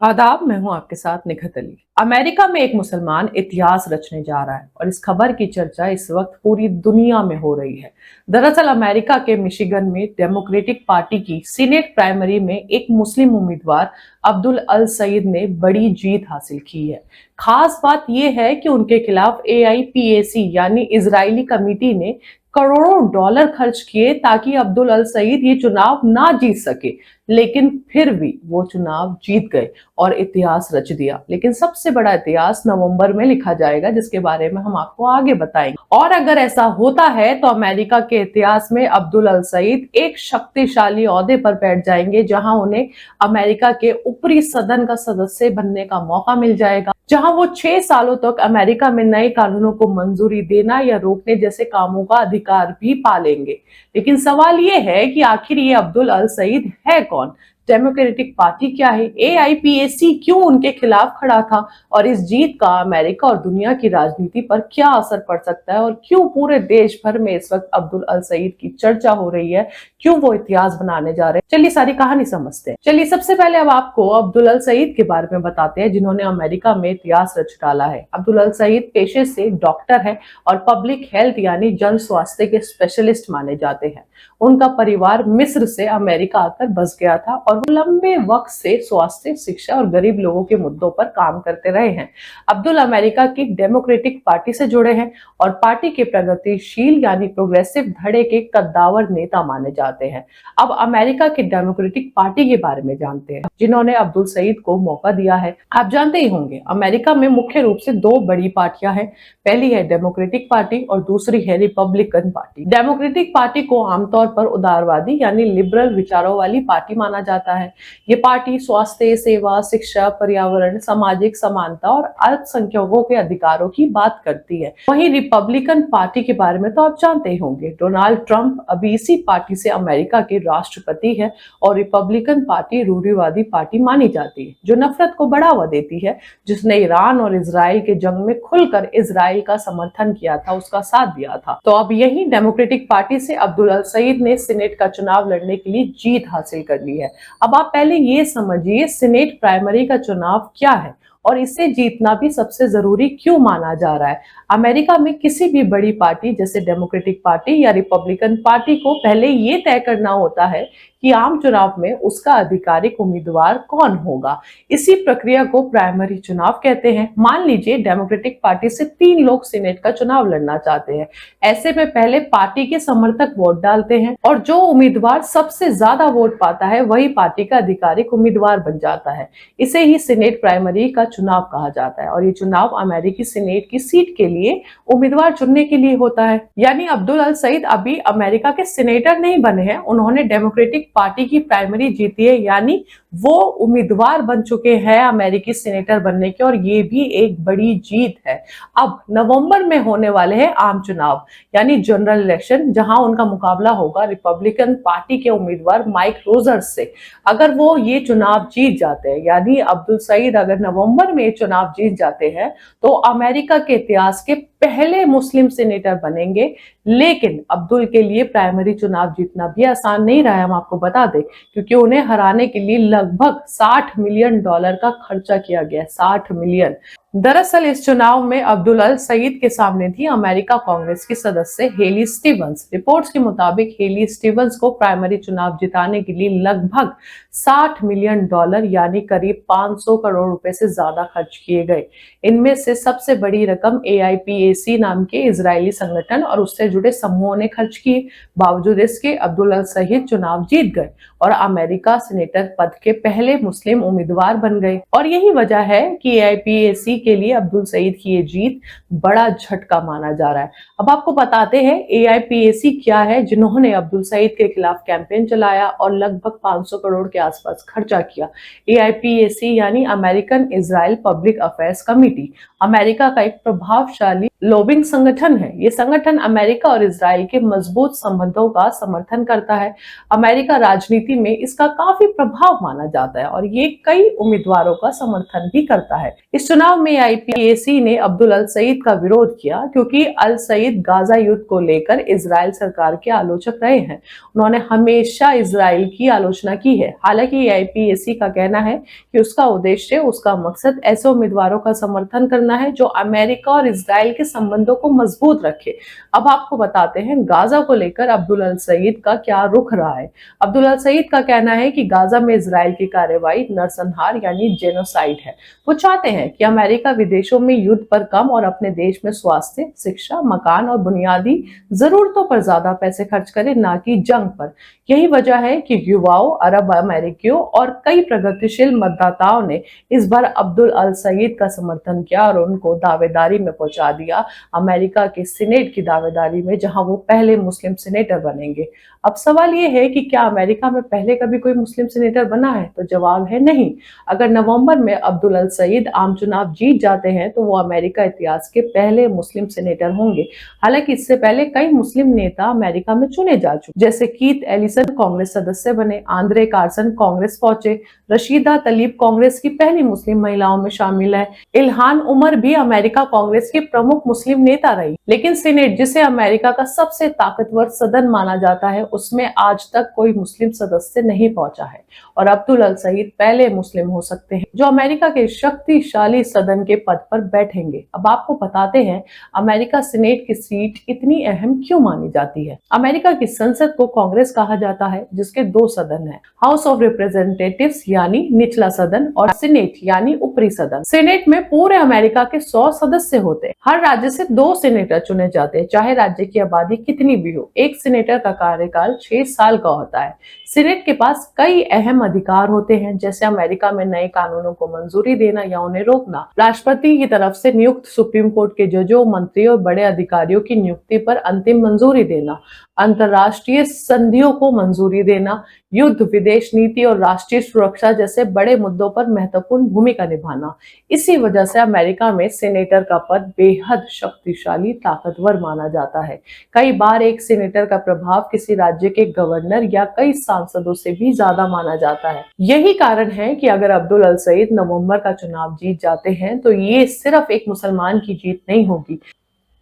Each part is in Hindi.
आदाब, मैं हूं आपके साथ निखत अली। अमेरिका में एक मुसलमान इतिहास रचने जा रहा है और इस खबर की चर्चा इस वक्त पूरी दुनिया में हो रही है। दरअसल अमेरिका के मिशिगन में डेमोक्रेटिक पार्टी की सीनेट प्राइमरी में एक मुस्लिम उम्मीदवार अब्दुल अल सईद ने बड़ी जीत हासिल की है। खास बात यह है कि उनके खिलाफ AIPAC यानी इजरायली कमेटी ने करोड़ों डॉलर खर्च किए ताकि अब्दुल अल सईद ये चुनाव ना जीत सके, लेकिन फिर भी वो चुनाव जीत गए और इतिहास रच दिया। लेकिन सबसे बड़ा इतिहास नवंबर में लिखा जाएगा, जिसके बारे में हम आपको आगे बताएंगे। और अगर ऐसा होता है तो अमेरिका के इतिहास में अब्दुल अल सईद एक शक्तिशाली ओहदे पर बैठ जाएंगे, जहां उन्हें अमेरिका के ऊपरी सदन का सदस्य बनने का मौका मिल जाएगा, जहां वो 6 सालों तक अमेरिका में नए कानूनों को मंजूरी देना या रोकने जैसे कामों का अधिकार भी पालेंगे। लेकिन सवाल ये है कि आखिर ये अब्दुल अल सईद है कौन? डेमोक्रेटिक पार्टी क्या है? AIPAC क्यों उनके खिलाफ खड़ा था? और इस जीत का अमेरिका और दुनिया की राजनीति पर क्या असर पड़ सकता है? और क्यों पूरे देश भर में इस वक्त अब्दुल अल सईद की चर्चा हो रही है? क्यों वो इतिहास बनाने जा रहे हैं? चलिए सारी कहानी समझते हैं। चलिए सबसे पहले अब आपको अब्दुल अल सईद के बारे में बताते हैं, जिन्होंने अमेरिका में इतिहास रच डाला है। अब्दुल अल सईद पेशे से डॉक्टर है और पब्लिक हेल्थ यानी जन स्वास्थ्य के स्पेशलिस्ट माने जाते हैं। उनका परिवार मिस्र से अमेरिका आकर बस गया था और वो लंबे वक्त से स्वास्थ्य, शिक्षा और गरीब लोगों के मुद्दों पर काम करते रहे हैं। अब्दुल अमेरिका की डेमोक्रेटिक पार्टी से जुड़े हैं और पार्टी के प्रगतिशील यानी प्रोग्रेसिव धड़े के कद्दावर नेता माने जाते हैं। अब अमेरिका की डेमोक्रेटिक पार्टी के बारे में जानते हैं, जिन्होंने अब्दुल सईद को मौका दिया है। आप जानते ही होंगे, अमेरिका में मुख्य रूप से दो बड़ी पार्टियां हैं। पहली है डेमोक्रेटिक पार्टी और दूसरी है रिपब्लिकन पार्टी। डेमोक्रेटिक पार्टी को आमतौर पर उदारवादी यानी लिबरल विचारों वाली पार्टी माना जाता है। ये पार्टी स्वास्थ्य सेवा, शिक्षा, पर्यावरण, सामाजिक समानता और अल्पसंख्यकों के अधिकारों की बात करती है। वहीं रिपब्लिकन पार्टी के बारे में तो आप जानते ही होंगे। डोनाल्ड ट्रंप अभी इसी पार्टी से अमेरिका के राष्ट्रपति है और रिपब्लिकन पार्टी रूढ़िवादी पार्टी मानी जाती है, जो नफरत को बढ़ावा देती है, जिसने ईरान और इजराइल के जंग में खुलकर इजराइल का समर्थन किया था, उसका साथ दिया था। तो अब यही डेमोक्रेटिक पार्टी से अब्दुल अल सईद ने सीनेट का चुनाव लड़ने के लिए जीत हासिल कर ली है। अब आप पहले ये समझिए, सीनेट प्राइमरी का चुनाव क्या है और इसे जीतना भी सबसे जरूरी क्यों माना जा रहा है। अमेरिका में किसी भी बड़ी पार्टी जैसे डेमोक्रेटिक पार्टी या रिपब्लिकन पार्टी को पहले ये तय करना होता है कि आम चुनाव में उसका आधिकारिक उम्मीदवार कौन होगा। इसी प्रक्रिया को प्राइमरी चुनाव कहते हैं। मान लीजिए डेमोक्रेटिक पार्टी से 3 लोग सीनेट का चुनाव लड़ना चाहते हैं। ऐसे में पहले पार्टी के समर्थक वोट डालते हैं और जो उम्मीदवार सबसे ज्यादा वोट पाता है वही पार्टी का आधिकारिक उम्मीदवार बन जाता है। इसे ही सीनेट प्राइमरी का चुनाव कहा जाता है और ये चुनाव अमेरिकी सीनेट की सीट के लिए उम्मीदवार चुनने के लिए होता है। यानी अब्दुल अल सईद अभी अमेरिका के सीनेटर नहीं बने हैं, उन्होंने डेमोक्रेटिक पार्टी की प्राइमरी जीती है, यानी वो उम्मीदवार बन चुके हैं अमेरिकी सीनेटर बनने के, और ये भी एक बड़ी जीत है। अब नवंबर में होने वाले हैं आम चुनाव यानी जनरल इलेक्शन, जहां उनका मुकाबला होगा रिपब्लिकन पार्टी के उम्मीदवार माइक रोजर्स से। अगर वो ये चुनाव जीत जाते हैं, यानी अब्दुल सईद अगर नवंबर में चुनाव जीत जाते हैं, तो अमेरिका के इतिहास के पहले मुस्लिम सीनेटर बनेंगे। लेकिन अब्दुल के लिए प्राइमरी चुनाव जीतना भी आसान नहीं रहा है, हम आपको बता दें, क्योंकि उन्हें हराने के लिए लगभग $60 मिलियन का खर्चा किया गया। 60 मिलियन। दरअसल इस चुनाव में अब्दुल अल सईद के सामने थी अमेरिका कांग्रेस की सदस्य हेली स्टीवंस। रिपोर्ट्स के मुताबिक हेली स्टीवंस को प्राइमरी चुनाव जिताने के लिए लगभग $60 मिलियन यानी करीब 500 करोड़ रुपए से ज्यादा खर्च किए गए। इनमें से सबसे बड़ी रकम AIPAC नाम के इजरायली संगठन और उससे जुड़े समूहों ने खर्च की। बावजूद इसके अब्दुल अल सईद चुनाव जीत गए और अमेरिका सीनेटर पद के पहले मुस्लिम उम्मीदवार बन गए। और यही वजह है कि AIPAC के लिए अब्दुल सईद की ये जीत बड़ा झटका माना जा रहा है। अब आपको बताते हैं AIPAC क्या है, जिन्होंने अब्दुल सईद के खिलाफ कैंपेन चलाया और लगभग 500 करोड़ के आसपास खर्चा किया। AIPAC यानी American Israel public affairs committee, America का एक प्रभावशाली लॉबिंग संगठन है। ये संगठन अमेरिका और इजराइल के मजबूत संबंधों का समर्थन करता है। अमेरिका राजनीति में इसका काफी प्रभाव माना जाता है और ये कई उम्मीदवारों का समर्थन भी करता है। इस चुनाव में AIPAC ने अब्दुल अल सईद का विरोध किया क्योंकि अल सईद गाजा युद्ध को लेकर इजराइल सरकार के आलोचक रहे हैं। उन्होंने हमेशा इजराइल की आलोचना की है। हालांकि AIPAC का कहना है कि उसका उद्देश्य, उसका मकसद ऐसे उम्मीदवारों का समर्थन करना है जो अमेरिका और इजराइल के संबंधों को मजबूत रखे। अब आपको बताते हैं गाजा को लेकर अब्दुल अल सईद का क्या रुख रहा है। अब्दुल अल सईद का कहना है कि गाजा में इजराइल की कार्रवाई नरसंहार यानी जेनोसाइड है। वो चाहते हैं कि अमेरिका विदेशों में युद्ध पर कम और अपने देश में स्वास्थ्य, शिक्षा, मकान और बुनियादी जरूरतों पर ज्यादा पैसे खर्च करे, ना कि जंग पर। यही वजह है कि युवाओं, अरब अमेरिकियों और कई प्रगतिशील मतदाताओं ने इस बार अब्दुल अल सईद का समर्थन किया और उनको दावेदारी में पहुंचा दिया, अमेरिका के सीनेट की दावेदारी में, जहां वो पहले मुस्लिम सीनेटर बनेंगे। अब सवाल ये है कि क्या अमेरिका में पहले कभी कोई मुस्लिम सीनेटर बना है? तो जवाब है नहीं। अगर नवंबर में अब्दुल अल सईद आम चुनाव जीत जाते हैं तो वो अमेरिका इतिहास के पहले मुस्लिम सीनेटर होंगे। हालांकि इससे पहले कई मुस्लिम नेता अमेरिका में चुने जा चुके, जैसे कीथ एलिसन कांग्रेस सदस्य बने, आंद्रे कार्सन कांग्रेस पहुंचे, रशीदा तलीब कांग्रेस की पहली मुस्लिम महिलाओं में शामिल है, इल्हान उमर भी अमेरिका कांग्रेस की प्रमुख मुस्लिम नेता रही। लेकिन सीनेट, जिसे अमेरिका का सबसे ताकतवर सदन माना जाता है, उसमें आज तक कोई मुस्लिम सदस्य नहीं पहुंचा है और अब्दुल अल सईद पहले मुस्लिम हो सकते हैं जो अमेरिका के शक्तिशाली सदन के पद पर बैठेंगे। अब आपको बताते हैं अमेरिका सीनेट की सीट इतनी अहम क्यों मानी जाती है। अमेरिका की संसद को कांग्रेस कहा जाता है, जिसके दो सदन हैं, हाउस ऑफ रिप्रेजेंटेटिव्स यानी निचला सदन और सीनेट यानी ऊपरी सदन। सीनेट में पूरे अमेरिका के 100 सदस्य होते हैं। हर राज्य से 2 सीनेटर चुने जाते हैं, चाहे राज्य की आबादी कितनी भी हो। एक सीनेटर का कार्यकाल 6 साल का होता है। सीनेट के पास कई अहम अधिकार होते हैं, जैसे अमेरिका में नए कानूनों को मंजूरी देना या उन्हें रोकना, राष्ट्रपति की तरफ से नियुक्त सुप्रीम कोर्ट के जजों, मंत्रियों और बड़े अधिकारियों की नियुक्ति पर अंतिम मंजूरी देना, अंतर्राष्ट्रीय संधियों को मंजूरी देना, युद्ध, विदेश नीति और राष्ट्रीय सुरक्षा जैसे बड़े मुद्दों पर महत्वपूर्ण भूमिका निभाना। इसी वजह से अमेरिका में सीनेटर का पद बेहद शक्तिशाली, ताकतवर माना जाता है। कई बार एक सीनेटर का प्रभाव किसी राज्य के गवर्नर या कई सांसदों से भी ज्यादा माना जाता है। यही कारण है कि अगर अब्दुल अल सईद नवंबर का चुनाव जीत जाते हैं तो ये सिर्फ एक मुसलमान की जीत नहीं होगी,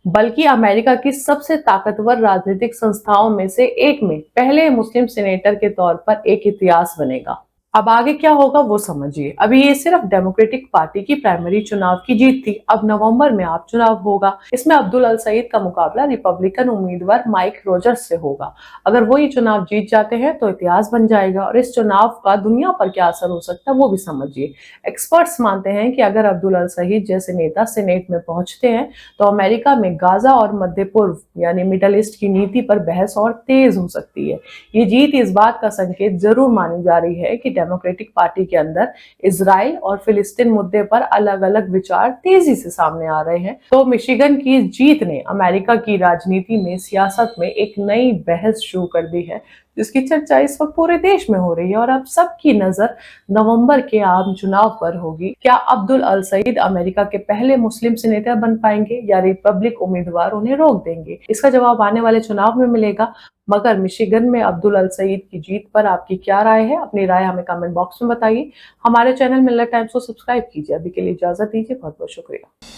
बल्कि अमेरिका की सबसे ताकतवर राजनीतिक संस्थाओं में से एक में पहले मुस्लिम सीनेटर के तौर पर एक इतिहास बनेगा। अब आगे क्या होगा वो समझिए। अभी ये सिर्फ डेमोक्रेटिक पार्टी की प्राइमरी चुनाव की जीत थी। अब नवंबर में आप चुनाव होगा। इसमें अब्दुल अल सईद का मुकाबला रिपब्लिकन उम्मीदवार माइक रोजर्स से होगा। अगर वो ये चुनाव जीत जाते हैं तो इतिहास बन जाएगा और इस चुनाव का दुनिया पर क्या असर हो सकता है वो भी समझिए। एक्सपर्ट्स मानते हैं कि अगर अब्दुल अल सईद जैसे नेता सीनेट में पहुंचते हैं तो अमेरिका में गाजा और मध्य पूर्व यानी मिडल ईस्ट की नीति पर बहस और तेज हो सकती है। ये जीत इस बात का संकेत जरूर मानी जा रही है कि डेमोक्रेटिक पार्टी के अंदर इजराइल और फिलिस्तीन मुद्दे पर अलग अलग विचार तेजी से सामने आ रहे हैं। तो मिशिगन की जीत ने अमेरिका की राजनीति में, सियासत में एक नई बहस शुरू कर दी है, जिसकी चर्चा इस वक्त पूरे देश में हो रही है और अब सबकी नजर नवंबर के आम चुनाव पर होगी। क्या अब्दुल अल सईद अमेरिका के पहले मुस्लिम सीनेटर बन पाएंगे या रिपब्लिक उम्मीदवार उन्हें रोक देंगे? इसका जवाब आने वाले चुनाव में मिलेगा। मगर मिशिगन में अब्दुल अल सईद की जीत पर आपकी क्या राय है? अपनी राय हमें कमेंट बॉक्स में बताइए। हमारे चैनल मिलर टाइम्स को सब्सक्राइब कीजिए। अभी के लिए इजाजत दीजिए। बहुत बहुत शुक्रिया।